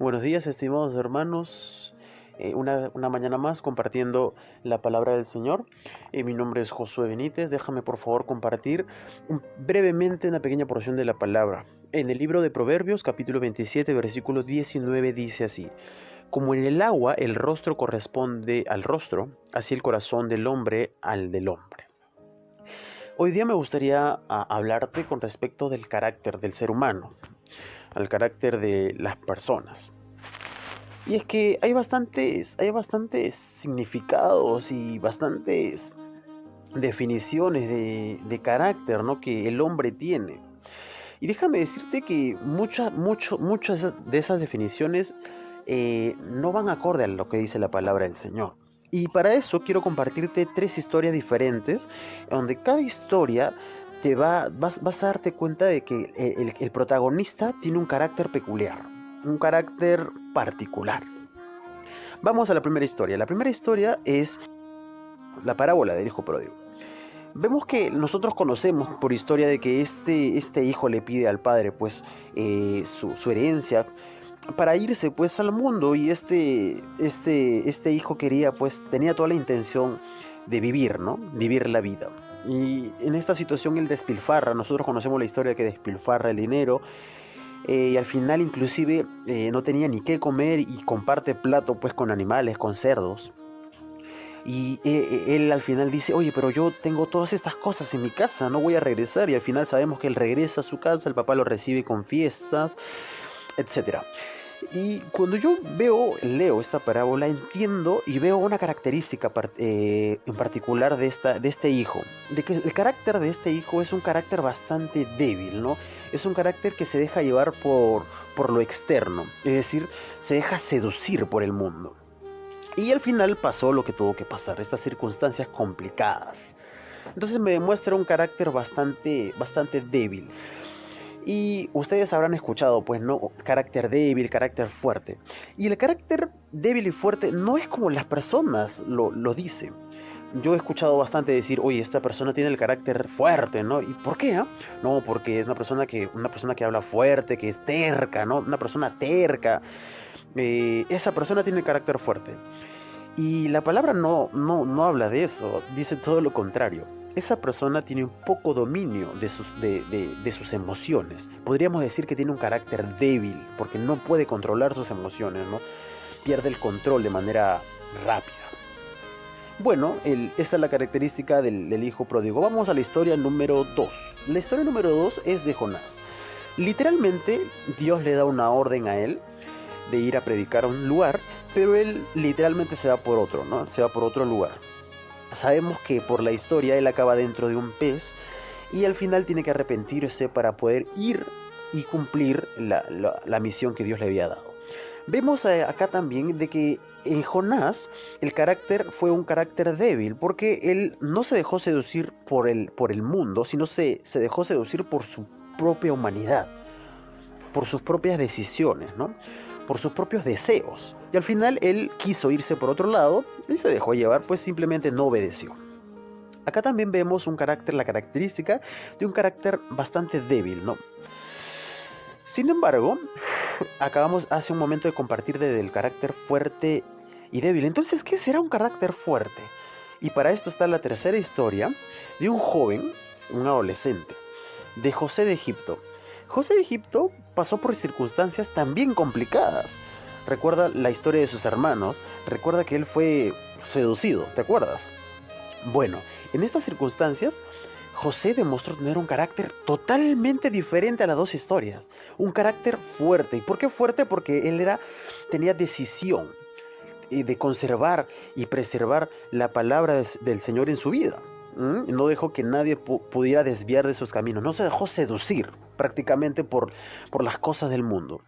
Buenos días, estimados hermanos. Una mañana más compartiendo la palabra del Señor. Mi nombre es Josué Benítez. Déjame por favor compartir brevemente una pequeña porción de la palabra. En el libro de Proverbios, capítulo 27, versículo 19, dice así: Como en el agua el rostro corresponde al rostro, así el corazón del hombre al del hombre. Hoy día me gustaría hablarte con respecto del carácter del ser humano, al carácter de las personas. Y es que hay bastantes significados y bastantes definiciones de carácter, ¿no?, que el hombre tiene. Y déjame decirte que muchas de esas definiciones no van acorde a lo que dice la palabra del Señor. Y para eso quiero compartirte tres historias diferentes, donde cada historia vas a darte cuenta de que el protagonista tiene un carácter peculiar, un carácter particular. Vamos a la primera historia. La primera historia es la parábola del hijo pródigo. Vemos que nosotros conocemos por historia de que este hijo le pide al padre pues su herencia para irse pues al mundo, y este hijo tenía toda la intención de vivir, ¿no? Vivir la vida. Y en esta situación él despilfarra. Nosotros conocemos la historia de que despilfarra el dinero, y al final inclusive no tenía ni qué comer y comparte plato pues con animales, con cerdos. Y él al final dice: oye, pero yo tengo todas estas cosas en mi casa, no voy a regresar. Y al final sabemos que él regresa a su casa, el papá lo recibe con fiestas, etcétera. Y cuando yo leo esta parábola, entiendo y veo una característica en particular de este hijo. De que el carácter de este hijo es un carácter bastante débil, ¿no? Es un carácter que se deja llevar por lo externo. Es decir, se deja seducir por el mundo. Y al final pasó lo que tuvo que pasar, estas circunstancias complicadas. Entonces me demuestra un carácter bastante débil. Y ustedes habrán escuchado, pues, ¿no?, carácter débil, carácter fuerte. Y el carácter débil y fuerte no es como las personas lo dicen. Yo he escuchado bastante decir: oye, esta persona tiene el carácter fuerte, ¿no? ¿Y por qué? No, porque es una persona que habla fuerte, que es terca, ¿no? Una persona terca. Esa persona tiene carácter fuerte. Y la palabra no habla de eso, dice todo lo contrario. Esa persona tiene un poco dominio de sus emociones. Podríamos decir que tiene un carácter débil, porque no puede controlar sus emociones, ¿no? Pierde el control de manera rápida. Bueno, esa es la característica del hijo pródigo. Vamos a la historia número 2. La historia número 2 es de Jonás. Literalmente, Dios le da una orden a él de ir a predicar a un lugar, pero él literalmente se va por otro, ¿no? Se va por otro lugar. Sabemos que por la historia él acaba dentro de un pez y al final tiene que arrepentirse para poder ir y cumplir la misión que Dios le había dado. Vemos acá también de que en Jonás el carácter fue un carácter débil, porque él no se dejó seducir por el mundo, sino se dejó seducir por su propia humanidad, por sus propias decisiones, ¿no?, por sus propios deseos. Y al final él quiso irse por otro lado y se dejó llevar, pues simplemente no obedeció. Acá también vemos la característica de un carácter bastante débil, ¿no? Sin embargo, acabamos hace un momento de compartir del carácter fuerte y débil. Entonces, ¿qué será un carácter fuerte? Y para esto está la tercera historia de un joven, un adolescente, de José de Egipto. José de Egipto pasó por circunstancias también complicadas. Recuerda la historia de sus hermanos, recuerda que él fue seducido, ¿te acuerdas? Bueno, en estas circunstancias, José demostró tener un carácter totalmente diferente a las dos historias. Un carácter fuerte. ¿Y por qué fuerte? Porque tenía decisión de conservar y preservar la palabra del Señor en su vida. No dejó que nadie pudiera desviar de sus caminos. No se dejó seducir prácticamente por las cosas del mundo.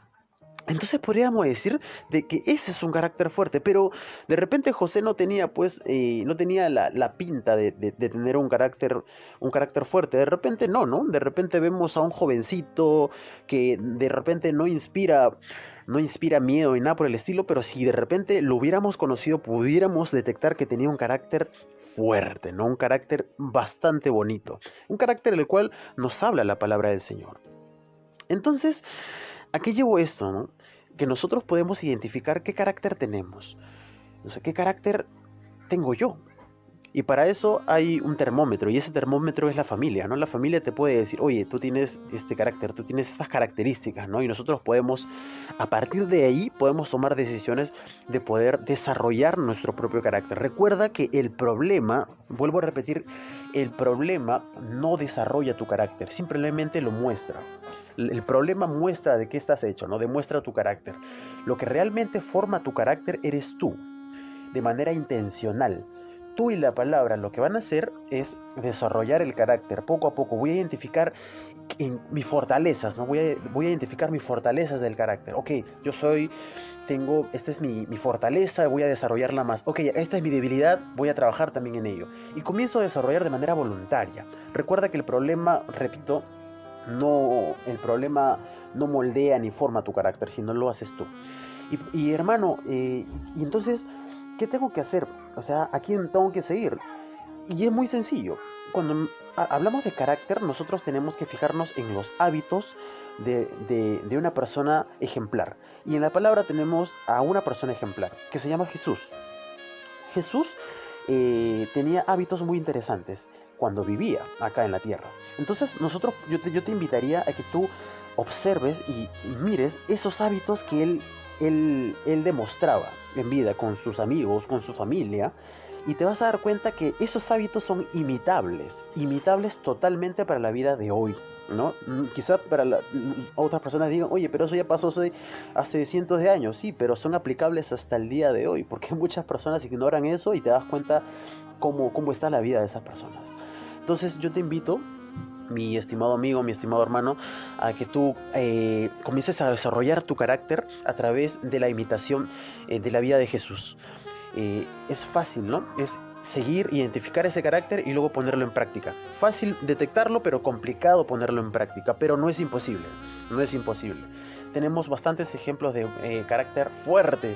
Entonces podríamos decir de que ese es un carácter fuerte, pero de repente José no tenía no tenía la pinta de tener un carácter fuerte. De repente no, de repente vemos a un jovencito que de repente no inspira miedo ni nada por el estilo, pero si de repente lo hubiéramos conocido, pudiéramos detectar que tenía un carácter fuerte, ¿no? Un carácter bastante bonito, un carácter del cual nos habla la palabra del Señor. Entonces, ¿a qué llevo esto, no? que nosotros podemos identificar qué carácter tenemos. No sé, qué carácter tengo yo. Y para eso hay un termómetro, y ese termómetro es la familia, ¿no? La familia te puede decir, oye, tú tienes este carácter, tú tienes estas características, ¿no? Y nosotros podemos, a partir de ahí, podemos tomar decisiones de poder desarrollar nuestro propio carácter. Recuerda que el problema, vuelvo a repetir, el problema no desarrolla tu carácter, simplemente lo muestra. El problema muestra de qué estás hecho, ¿no? Demuestra tu carácter. Lo que realmente forma tu carácter eres tú, de manera intencional. Tú y la palabra lo que van a hacer es desarrollar el carácter poco a poco. Voy a identificar mis fortalezas, ¿no? Voy a identificar mis fortalezas del carácter. Ok, esta es mi fortaleza, voy a desarrollarla más. Ok, esta es mi debilidad, voy a trabajar también en ello. Y comienzo a desarrollar de manera voluntaria. Recuerda que el problema, repito, el problema no moldea ni forma tu carácter, sino lo haces tú. Y hermano, y entonces, ¿qué tengo que hacer? O sea, ¿a quién tengo que seguir? Y es muy sencillo. Cuando hablamos de carácter, nosotros tenemos que fijarnos en los hábitos de una persona ejemplar. Y en la palabra tenemos a una persona ejemplar, que se llama Jesús. Jesús tenía hábitos muy interesantes cuando vivía acá en la tierra. Entonces, yo te invitaría a que tú observes y mires esos hábitos que él demostraba en vida con sus amigos, con su familia, y te vas a dar cuenta que esos hábitos son imitables totalmente para la vida de hoy, ¿no? Quizá otras personas digan, oye, pero eso ya pasó hace cientos de años. Sí, pero son aplicables hasta el día de hoy, porque muchas personas ignoran eso y te das cuenta cómo está la vida de esas personas. Entonces yo te invito, mi estimado amigo, mi estimado hermano, a que tú comiences a desarrollar tu carácter a través de la imitación de la vida de Jesús. Es fácil, ¿no? Es seguir, identificar ese carácter y luego ponerlo en práctica. Fácil detectarlo, pero complicado ponerlo en práctica, pero no es imposible, no es imposible. Tenemos bastantes ejemplos de carácter fuerte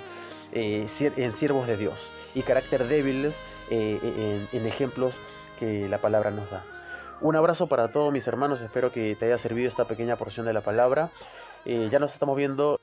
en siervos de Dios y carácter débiles en ejemplos que la palabra nos da. Un abrazo para todos mis hermanos, espero que te haya servido esta pequeña porción de la palabra. Ya nos estamos viendo